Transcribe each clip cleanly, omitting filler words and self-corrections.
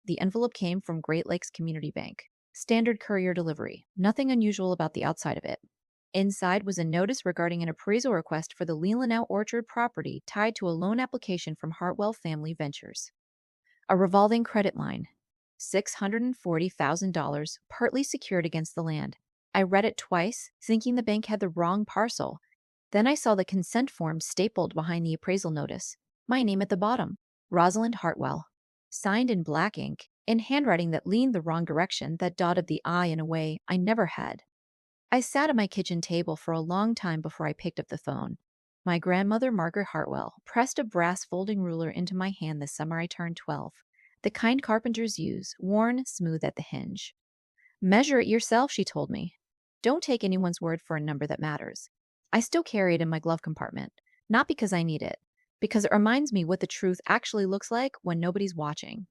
The envelope came from Great Lakes Community Bank. Standard courier delivery. Nothing unusual about the outside of it. Inside was a notice regarding an appraisal request for the Leelanau Orchard property tied to a loan application from Hartwell Family Ventures. A revolving credit line. $640,000, partly secured against the land. I read it twice, thinking the bank had the wrong parcel. Then I saw the consent form stapled behind the appraisal notice. My name at the bottom, Rosalind Hartwell. Signed in black ink, in handwriting that leaned the wrong direction, that dotted the I in a way I never had. I sat at my kitchen table for a long time before I picked up the phone. My grandmother, Margaret Hartwell, pressed a brass folding ruler into my hand the summer I turned 12, the kind carpenters use, worn smooth at the hinge. Measure it yourself, she told me. Don't take anyone's word for a number that matters. I still carry it in my glove compartment, not because I need it, because it reminds me what the truth actually looks like when nobody's watching.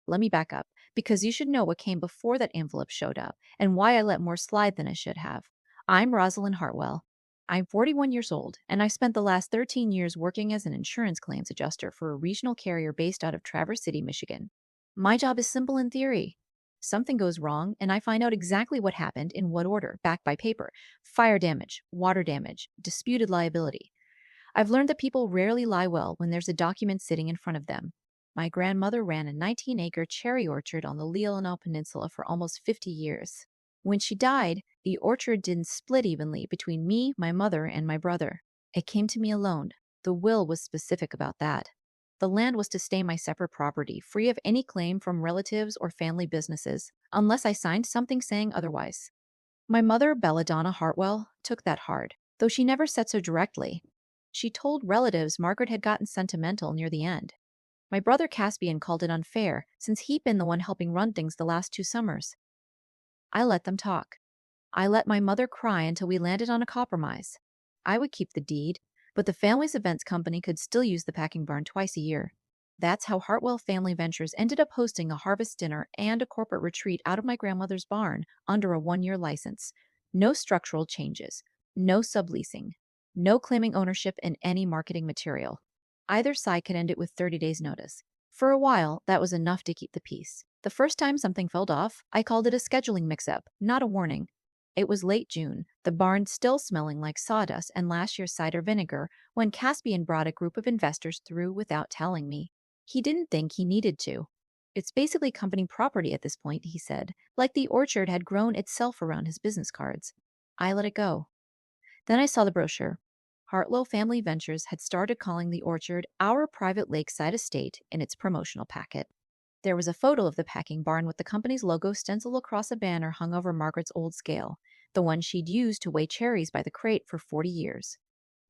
Let me back up, because you should know what came before that envelope showed up and why I let more slide than I should have. I'm Rosalind Hartwell. I'm 41 years old, and I spent the last 13 years working as an insurance claims adjuster for a regional carrier based out of Traverse City, Michigan. My job is simple in theory. Something goes wrong, and I find out exactly what happened in what order, backed by paper. Fire damage, water damage, disputed liability. I've learned that people rarely lie well when there's a document sitting in front of them. My grandmother ran a 19-acre cherry orchard on the Leelanau Peninsula for almost 50 years. When she died, the orchard didn't split evenly between me, my mother, and my brother. It came to me alone. The will was specific about that. The land was to stay my separate property, free of any claim from relatives or family businesses, unless I signed something saying otherwise. My mother, Belladonna Hartwell, took that hard, though she never said so directly. She told relatives Margaret had gotten sentimental near the end. My brother Caspian called it unfair, since he'd been the one helping run things the last 2 summers. I let them talk. I let my mother cry until we landed on a compromise. I would keep the deed, but the family's events company could still use the packing barn twice a year. That's how Hartwell Family Ventures ended up hosting a harvest dinner and a corporate retreat out of my grandmother's barn under a 1-year license. No structural changes, no subleasing, no claiming ownership in any marketing material. Either side could end it with 30 days' notice. For a while, that was enough to keep the peace. The first time something fell off, I called it a scheduling mix-up, not a warning. It was late June, the barn still smelling like sawdust and last year's cider vinegar, when Caspian brought a group of investors through without telling me. He didn't think he needed to. It's basically company property at this point, he said, like the orchard had grown itself around his business cards. I let it go. Then I saw the brochure. Hartwell Family Ventures had started calling the orchard our private lakeside estate in its promotional packet. There was a photo of the packing barn with the company's logo stenciled across a banner hung over Margaret's old scale, the one she'd used to weigh cherries by the crate for 40 years.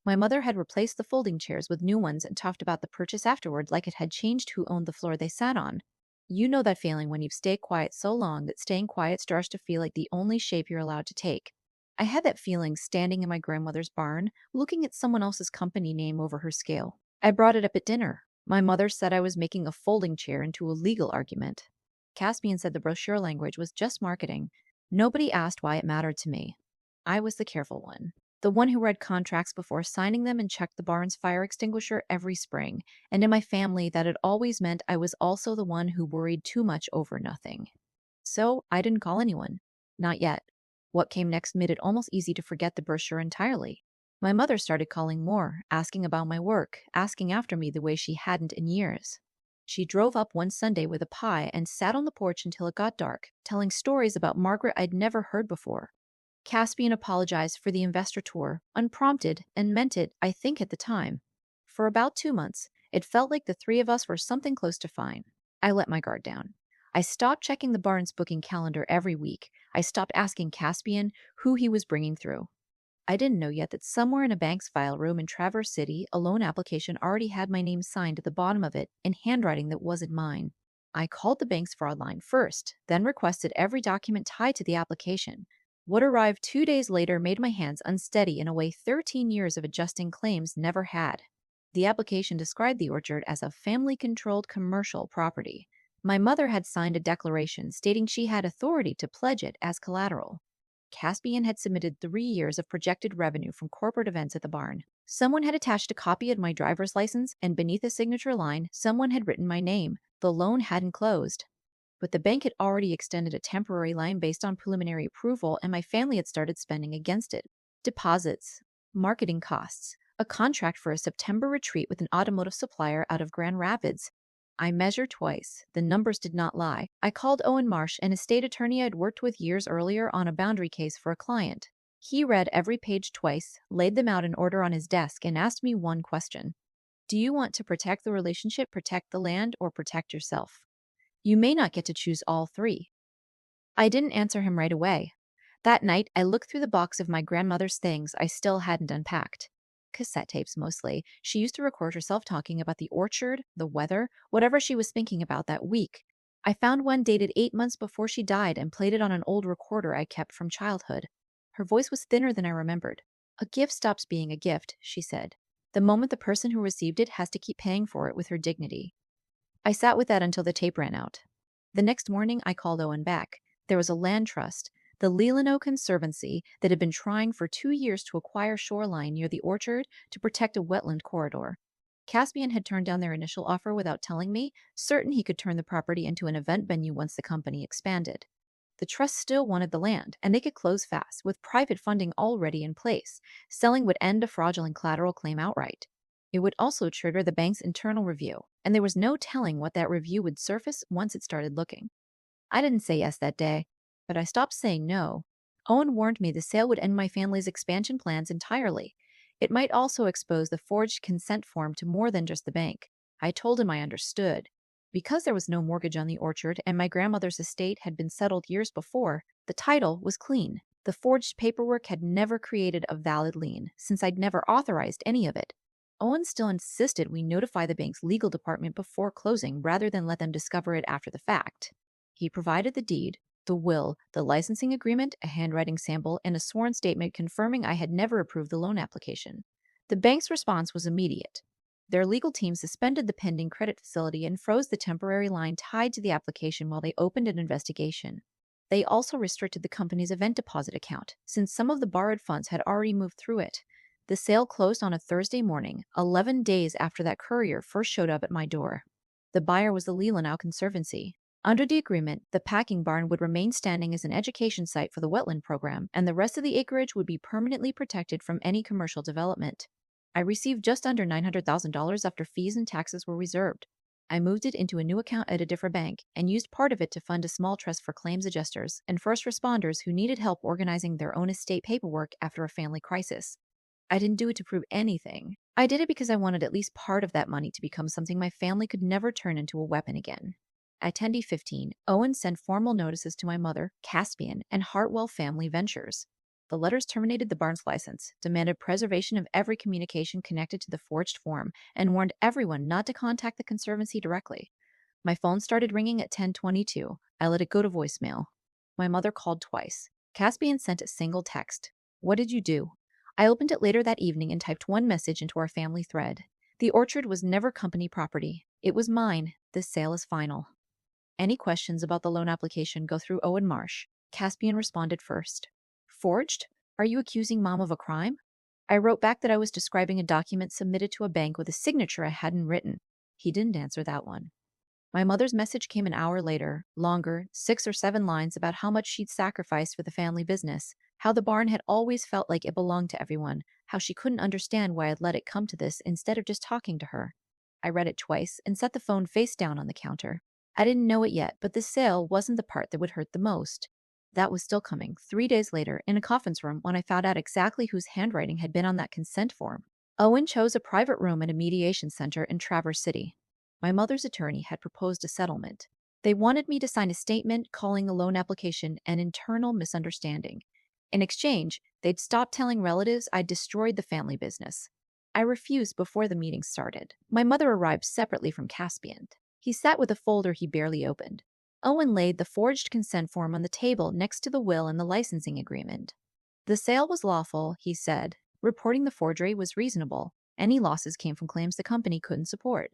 My mother had replaced the folding chairs with new ones and talked about the purchase afterward like it had changed who owned the floor they sat on. You know that feeling when you've stayed quiet so long that staying quiet starts to feel like the only shape you're allowed to take. I had that feeling standing in my grandmother's barn, looking at someone else's company name over her scale. I brought it up at dinner. My mother said I was making a folding chair into a legal argument. Caspian said the brochure language was just marketing. Nobody asked why it mattered to me. I was the careful one. The one who read contracts before signing them and checked the barn's fire extinguisher every spring. And in my family, that had always meant I was also the one who worried too much over nothing. So I didn't call anyone. Not yet. What came next made it almost easy to forget the brochure entirely. My mother started calling more, asking about my work, asking after me the way she hadn't in years. She drove up one Sunday with a pie and sat on the porch until it got dark, telling stories about Margaret I'd never heard before. Caspian apologized for the investor tour, unprompted, and meant it, I think, at the time. For about 2 months, it felt like the three of us were something close to fine. I let my guard down. I stopped checking the barn's booking calendar every week. I stopped asking Caspian who he was bringing through. I didn't know yet that somewhere in a bank's file room in Traverse City, a loan application already had my name signed at the bottom of it in handwriting that wasn't mine. I called the bank's fraud line first, then requested every document tied to the application. What arrived 2 days later made my hands unsteady in a way 13 years of adjusting claims never had. The application described the orchard as a family-controlled commercial property. My mother had signed a declaration stating she had authority to pledge it as collateral. Caspian had submitted 3 years of projected revenue from corporate events at the barn. Someone had attached a copy of my driver's license, and beneath the signature line, someone had written my name. The loan hadn't closed. but the bank had already extended a temporary line based on preliminary approval, and my family had started spending against it. Deposits, marketing costs, a contract for a September retreat with an automotive supplier out of Grand Rapids. I measured twice. The numbers did not lie. I called Owen Marsh, an estate attorney I'd worked with years earlier on a boundary case for a client. He read every page twice, laid them out in order on his desk, and asked me one question. Do you want to protect the relationship, protect the land, or protect yourself? You may not get to choose all three. I didn't answer him right away. That night, I looked through the box of my grandmother's things I still hadn't unpacked. Cassette tapes mostly. She used to record herself talking about the orchard, the weather, whatever she was thinking about that week. I found one dated 8 months before she died and played it on an old recorder I kept from childhood. Her voice was thinner than I remembered. A gift stops being a gift, she said. The moment the person who received it has to keep paying for it with her dignity. I sat with that until the tape ran out. The next morning, I called Owen back. There was a land trust, the Leelanau Conservancy, that had been trying for 2 years to acquire shoreline near the orchard to protect a wetland corridor. Caspian had turned down their initial offer without telling me, certain he could turn the property into an event venue once the company expanded. The trust still wanted the land, and they could close fast, with private funding already in place. Selling would end a fraudulent collateral claim outright. It would also trigger the bank's internal review, and there was no telling what that review would surface once it started looking. I didn't say yes that day, but I stopped saying no. Owen warned me the sale would end my family's expansion plans entirely. It might also expose the forged consent form to more than just the bank. I told him I understood. Because there was no mortgage on the orchard and my grandmother's estate had been settled years before, the title was clean. The forged paperwork had never created a valid lien, since I'd never authorized any of it. Owen still insisted we notify the bank's legal department before closing rather than let them discover it after the fact. He provided the deed, the will, the licensing agreement, a handwriting sample, and a sworn statement confirming I had never approved the loan application. The bank's response was immediate. Their legal team suspended the pending credit facility and froze the temporary line tied to the application while they opened an investigation. They also restricted the company's event deposit account, since some of the borrowed funds had already moved through it. The sale closed on a Thursday morning, 11 days after that courier first showed up at my door. The buyer was the Leelanau Conservancy. Under the agreement, the packing barn would remain standing as an education site for the wetland program, and the rest of the acreage would be permanently protected from any commercial development. I received just under $900,000 after fees and taxes were reserved. I moved it into a new account at a different bank and used part of it to fund a small trust for claims adjusters and first responders who needed help organizing their own estate paperwork after a family crisis. I didn't do it to prove anything. I did it because I wanted at least part of that money to become something my family could never turn into a weapon again. At 10D15, Owen sent formal notices to my mother, Caspian, and Hartwell Family Ventures. The letters terminated the barn's license, demanded preservation of every communication connected to the forged form, and warned everyone not to contact the Conservancy directly. My phone started ringing at 10:22. I let it go to voicemail. My mother called twice. Caspian sent a single text. "What did you do?" I opened it later that evening and typed one message into our family thread. The orchard was never company property. It was mine. This sale is final. Any questions about the loan application go through Owen Marsh. Caspian responded first. Forged? Are you accusing Mom of a crime? I wrote back that I was describing a document submitted to a bank with a signature I hadn't written. He didn't answer that one. My mother's message came an hour later, longer, 6 or 7 lines about how much she'd sacrificed for the family business, how the barn had always felt like it belonged to everyone, how she couldn't understand why I'd let it come to this instead of just talking to her. I read it twice and set the phone face down on the counter. I didn't know it yet, but the sale wasn't the part that would hurt the most. That was still coming 3 days later in a conference room when I found out exactly whose handwriting had been on that consent form. Owen chose a private room at a mediation center in Traverse City. My mother's attorney had proposed a settlement. They wanted me to sign a statement calling the loan application an internal misunderstanding. In exchange, they'd stop telling relatives I'd destroyed the family business. I refused before the meeting started. My mother arrived separately from Caspian. He sat with a folder he barely opened. Owen laid the forged consent form on the table next to the will and the licensing agreement. The sale was lawful, he said. Reporting the forgery was reasonable. Any losses came from claims the company couldn't support.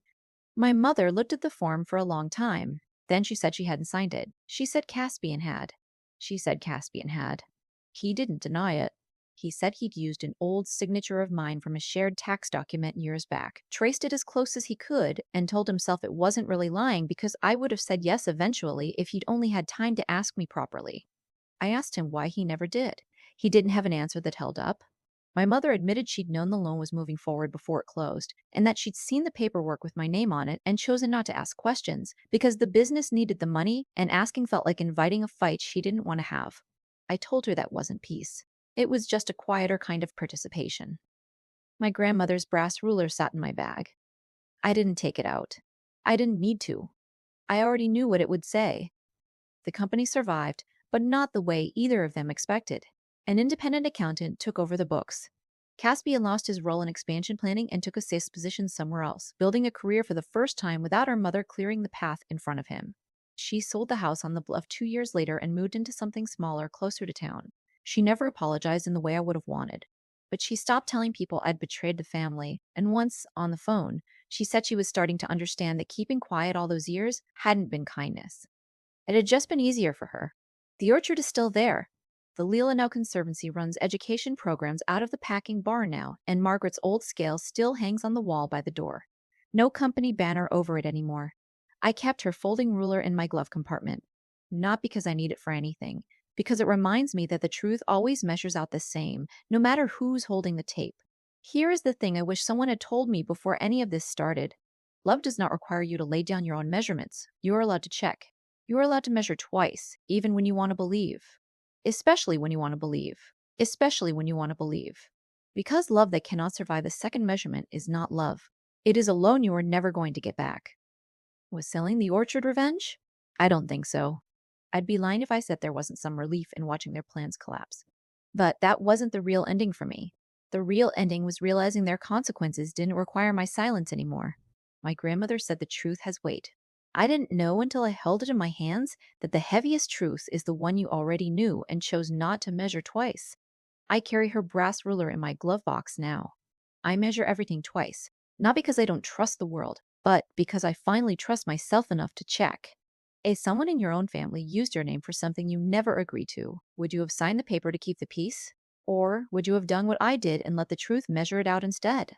My mother looked at the form for a long time. Then she said she hadn't signed it. She said Caspian had. He didn't deny it. He said he'd used an old signature of mine from a shared tax document years back, traced it as close as he could, and told himself it wasn't really lying because I would have said yes eventually if he'd only had time to ask me properly. I asked him why he never did. He didn't have an answer that held up. My mother admitted she'd known the loan was moving forward before it closed, and that she'd seen the paperwork with my name on it and chosen not to ask questions because the business needed the money and asking felt like inviting a fight she didn't want to have. I told her that wasn't peace. It was just a quieter kind of participation. My grandmother's brass ruler sat in my bag. I didn't take it out. I didn't need to. I already knew what it would say. The company survived, but not the way either of them expected. An independent accountant took over the books. Caspian lost his role in expansion planning and took a safe position somewhere else, building a career for the first time without our mother clearing the path in front of him. She sold the house on the bluff 2 years later and moved into something smaller, closer to town. She never apologized in the way I would have wanted. But she stopped telling people I'd betrayed the family, and once, on the phone, she said she was starting to understand that keeping quiet all those years hadn't been kindness. It had just been easier for her. The orchard is still there. The Leelanau Conservancy runs education programs out of the packing barn now, and Margaret's old scale still hangs on the wall by the door. No company banner over it anymore. I kept her folding ruler in my glove compartment. Not because I need it for anything, because it reminds me that the truth always measures out the same, no matter who's holding the tape. Here is the thing I wish someone had told me before any of this started. Love does not require you to lay down your own measurements. You are allowed to check. You are allowed to measure twice, even when you want to believe. Especially when you want to believe. Especially when you want to believe. Because love that cannot survive a second measurement is not love. It is a loan you are never going to get back. Was selling the orchard revenge? I don't think so. I'd be lying if I said there wasn't some relief in watching their plans collapse. But that wasn't the real ending for me. The real ending was realizing their consequences didn't require my silence anymore. My grandmother said the truth has weight. I didn't know until I held it in my hands that the heaviest truth is the one you already knew and chose not to measure twice. I carry her brass ruler in my glove box now. I measure everything twice, not because I don't trust the world, but because I finally trust myself enough to check. If someone in your own family used your name for something you never agreed to, would you have signed the paper to keep the peace? Or would you have done what I did and let the truth measure it out instead?